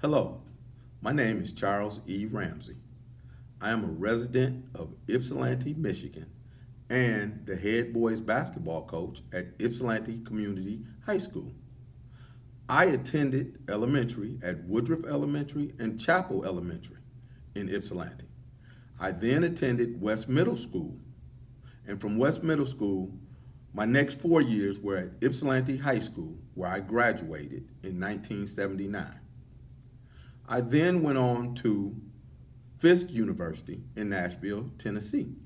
Hello, my name is Charles E. Ramsey. I am a resident of Ypsilanti, Michigan, and the head boys basketball coach at Ypsilanti Community High School. I attended elementary at Woodruff Elementary and Chapel Elementary in Ypsilanti. I then attended West Middle School, and from West Middle School, my next 4 years were at Ypsilanti High School, where I graduated in 1979. I then went on to Fisk University in Nashville, Tennessee.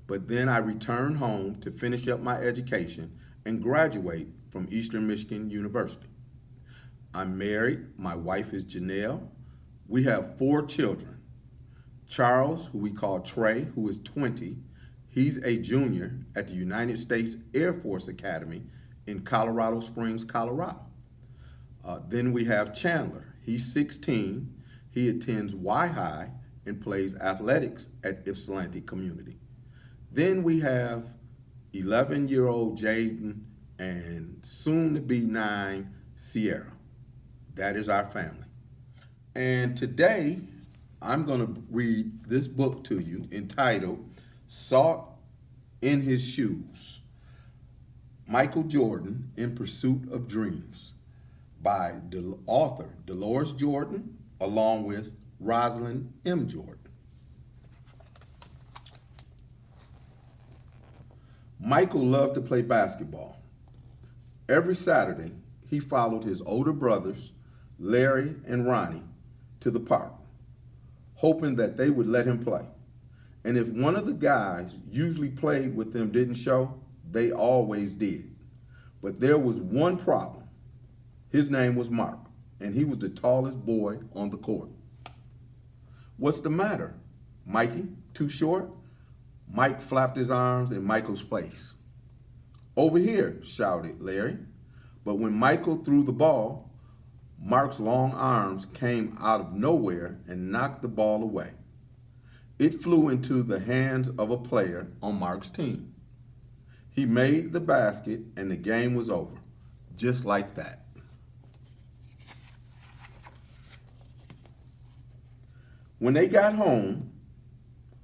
But then I returned home to finish up my education and graduate from Eastern Michigan University. I'm married. My wife is Janelle. We have 4 children. Charles, who we call Trey, who is 20. He's a junior at the United States Air Force Academy in Colorado Springs, Colorado. Then we have Chandler. He's 16. He attends Y High and plays athletics at Ypsilanti Community. Then we have 11-year-old Jaden and soon to be 9 Sierra. That is our family. And today I'm going to read this book to you entitled Salt in His Shoes, Michael Jordan in Pursuit of Dreams, by the author Dolores Jordan along with Rosalind M. Jordan. Michael loved to play basketball. Every Saturday, he followed his older brothers, Larry and Ronnie, to the park, hoping that they would let him play. And if one of the guys usually played with them didn't show, they always did. But there was one problem. His name was Mark, and he was the tallest boy on the court. "What's the matter, Mikey? Too short?" Mike flapped his arms in Michael's face. "Over here," shouted Larry. But when Michael threw the ball, Mark's long arms came out of nowhere and knocked the ball away. It flew into the hands of a player on Mark's team. He made the basket and the game was over, just like that. When they got home,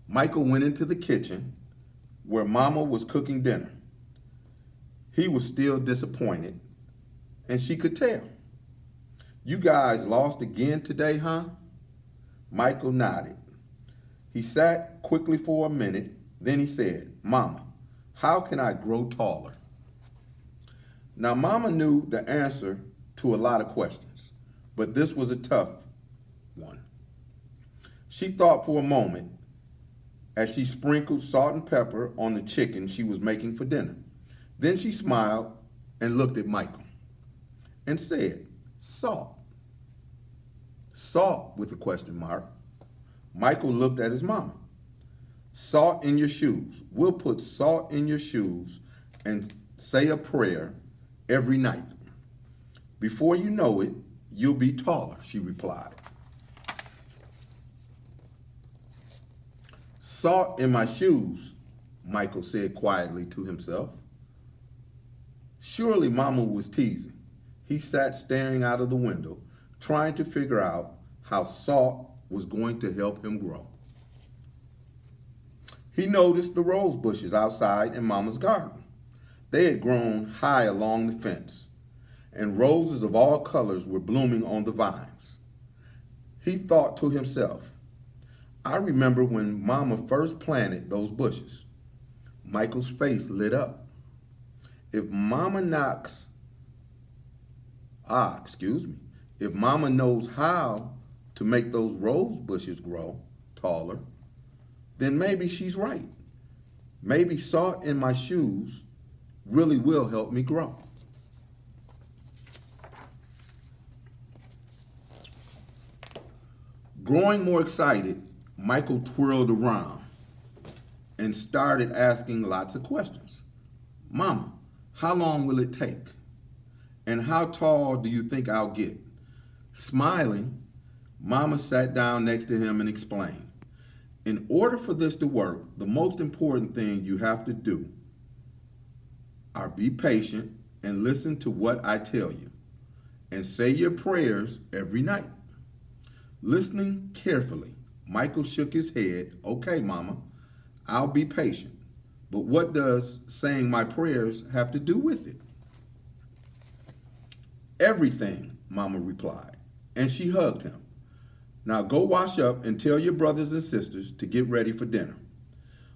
Michael went into the kitchen where Mama was cooking dinner. He was still disappointed, and she could tell. "You guys lost again today, huh?" Michael nodded. He sat quickly for a minute, then he said, "Mama, how can I grow taller?" Now, Mama knew the answer to a lot of questions, but this was a tough one. She thought for a moment as she sprinkled salt and pepper on the chicken she was making for dinner. Then she smiled and looked at Michael and said, "Salt." "Salt?" with a question mark. Michael looked at his mama. "Salt in your shoes. We'll put salt in your shoes and say a prayer every night. Before you know it, you'll be taller," she replied. "Salt in my shoes," Michael said quietly to himself. Surely Mama was teasing. He sat staring out of the window, trying to figure out how salt was going to help him grow. He noticed the rose bushes outside in Mama's garden. They had grown high along the fence, and roses of all colors were blooming on the vines. He thought to himself, "I remember when Mama first planted those bushes." Michael's face lit up. If Mama If Mama knows how to make those rose bushes grow taller, then maybe she's right. Maybe salt in my shoes really will help me grow. Growing more excited, Michael twirled around and started asking lots of questions. "Mama, how long will it take? And how tall do you think I'll get?" Smiling, Mama sat down next to him and explained, "In order for this to work, the most important thing you have to do are be patient and listen to what I tell you, and say your prayers every night. Listening carefully, Michael shook his head. Okay, Mama, I'll be patient. But what does saying my prayers have to do with it? Everything, Mama replied, and she hugged him. Now go wash up and tell your brothers and sisters to get ready for dinner.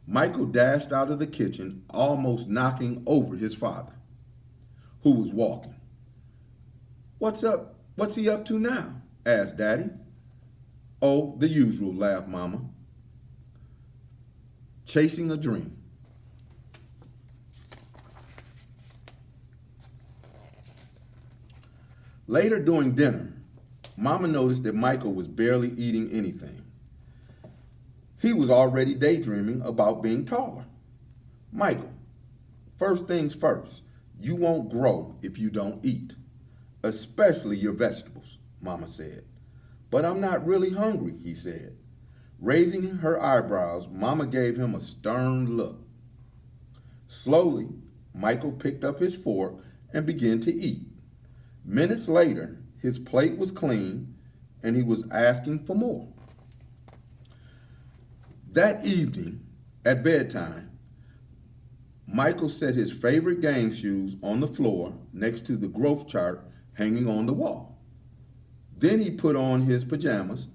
Michael dashed out of the kitchen, almost knocking over his father, who was walking. What's up? What's he up to now? Asked Daddy. Oh, the usual, laughed Mama. Chasing a dream. Later during dinner, Mama noticed that Michael was barely eating anything. He was already daydreaming about being taller. Michael, first things first, you won't grow if you don't eat, especially your vegetables, Mama said. But I'm not really hungry, he said. Raising her eyebrows, Mama gave him a stern look. Slowly, Michael picked up his fork and began to eat. Minutes later, his plate was clean and he was asking for more. That evening, at bedtime, Michael set his favorite game shoes on the floor next to the growth chart hanging on the wall. Then he put on his pajamas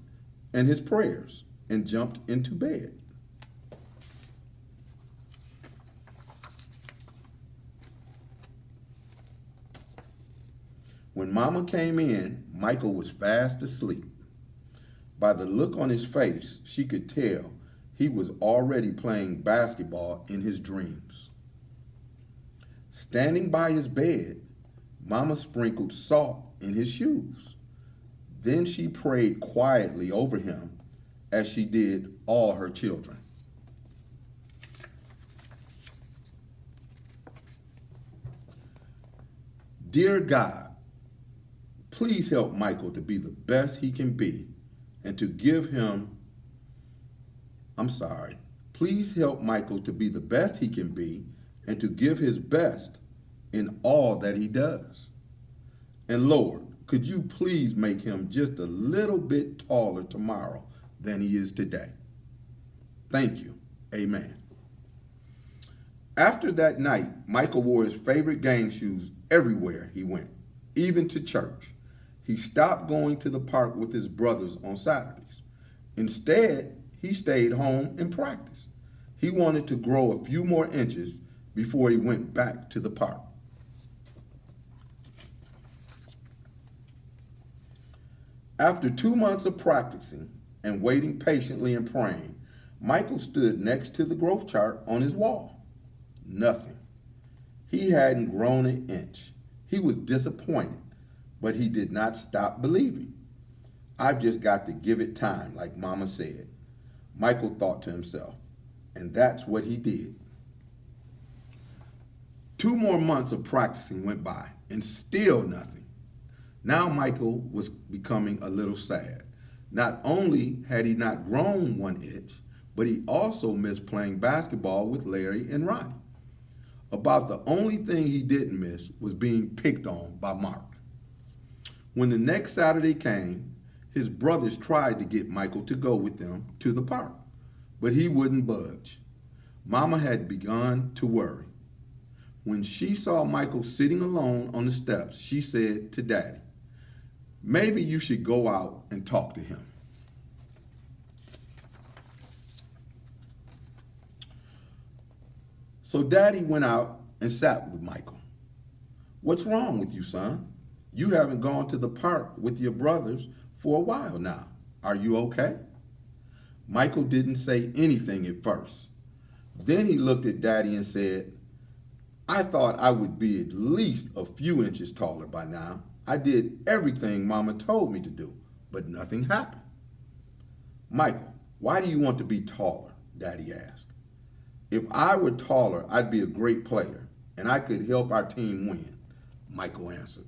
and his prayers and jumped into bed. When Mama came in, Michael was fast asleep. By the look on his face, she could tell he was already playing basketball in his dreams. Standing by his bed, Mama sprinkled salt in his shoes. Then she prayed quietly over him as she did all her children. Dear God, please help Michael to be the best he can be and to give him, please help Michael to be the best he can be and to give his best in all that he does. And Lord, could you please make him just a little bit taller tomorrow than he is today? Thank you. Amen. After that night, Michael wore his favorite game shoes everywhere he went, even to church. He stopped going to the park with his brothers on Saturdays. Instead, he stayed home and practiced. He wanted to grow a few more inches before he went back to the park. After 2 months of practicing and waiting patiently and praying, Michael stood next to the growth chart on his wall. Nothing. He hadn't grown an inch. He was disappointed, but he did not stop believing. I've just got to give it time, like Mama said, Michael thought to himself, and that's what he did. 2 more months of practicing went by, and still nothing. Now Michael was becoming a little sad. Not only had he not grown 1 inch, but he also missed playing basketball with Larry and Ronnie. About the only thing he didn't miss was being picked on by Mark. When the next Saturday came, his brothers tried to get Michael to go with them to the park, but he wouldn't budge. Mama had begun to worry. When she saw Michael sitting alone on the steps, she said to Daddy, maybe you should go out and talk to him. So Daddy went out and sat with Michael. What's wrong with you, son? You haven't gone to the park with your brothers for a while now. Are you okay? Michael didn't say anything at first. Then he looked at Daddy and said, I thought I would be at least a few inches taller by now. I did everything Mama told me to do, but nothing happened. Michael, why do you want to be taller? Daddy asked. If I were taller, I'd be a great player, and I could help our team win, Michael answered.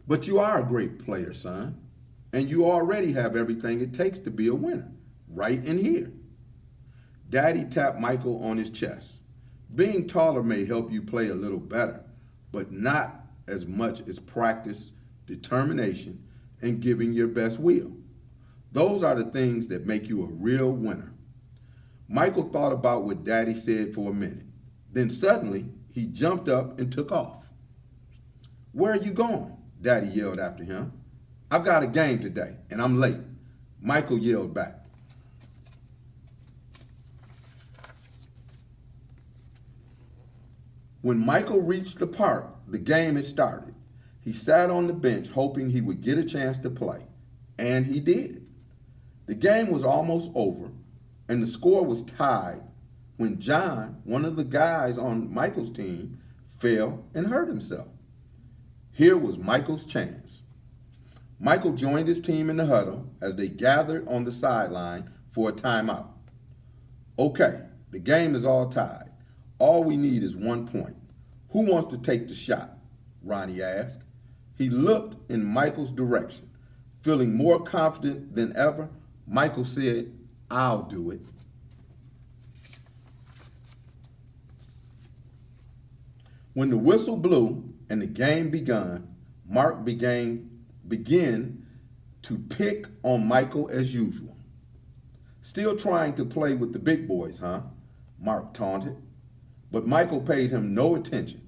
But you are a great player, son, and you already have everything it takes to be a winner, right in here. Daddy tapped Michael on his chest. Being taller may help you play a little better, but not as much as practice, determination, and giving your best will. Those are the things that make you a real winner. Michael thought about what Daddy said for a minute. Then suddenly, he jumped up and took off. "Where are you going?" Daddy yelled after him. "I've got a game today, and I'm late," Michael yelled back. When Michael reached the park, the game had started. He sat on the bench hoping he would get a chance to play, and he did. The game was almost over, and the score was tied when John, one of the guys on Michael's team, fell and hurt himself. Here was Michael's chance. Michael joined his team in the huddle as they gathered on the sideline for a timeout. "Okay, the game is all tied. All we need is 1 point. Who wants to take the shot?" Ronnie asked. He looked in Michael's direction. Feeling more confident than ever, Michael said, "I'll do it." When the whistle blew and the game began, Mark began to pick on Michael as usual. "Still trying to play with the big boys, huh?" Mark taunted. But Michael paid him no attention.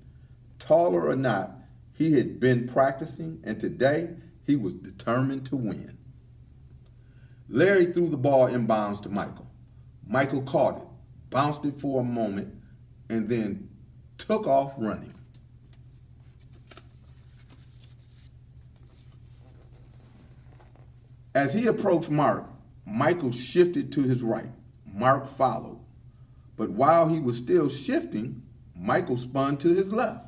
Taller or not, he had been practicing, and today he was determined to win. Larry threw the ball inbounds to Michael. Michael caught it, bounced it for a moment, and then took off running. As he approached Mark, Michael shifted to his right. Mark followed. But while he was still shifting, Michael spun to his left.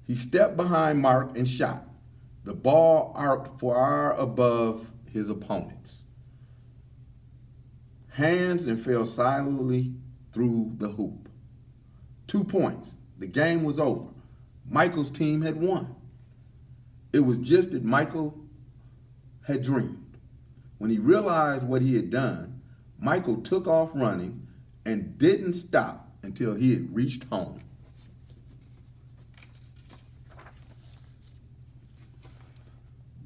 He stepped behind Mark and shot. The ball arced far above his opponents' hands and fell silently through the hoop. 2 points. The game was over. Michael's team had won. It was just as Michael had dreamed. When he realized what he had done, Michael took off running and didn't stop until he had reached home.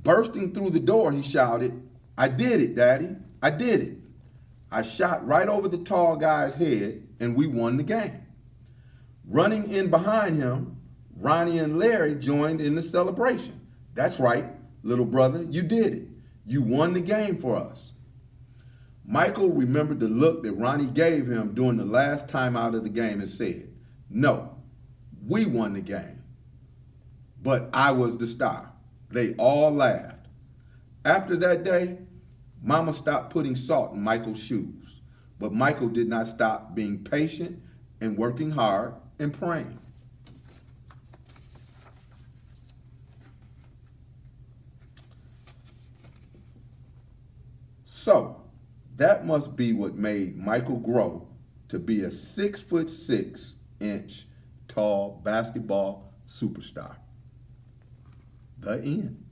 Bursting through the door, he shouted, "I did it, Daddy. I did it. I shot right over the tall guy's head and we won the game." Running in behind him, Ronnie and Larry joined in the celebration. "That's right, little brother, you did it. You won the game for us." Michael remembered the look that Ronnie gave him during the last time out of the game and said, "No, we won the game, but I was the star." They all laughed. After that day, Mama stopped putting salt in Michael's shoes, but Michael did not stop being patient and working hard and praying. So, that must be what made Michael grow to be a 6'6" tall basketball superstar. The end.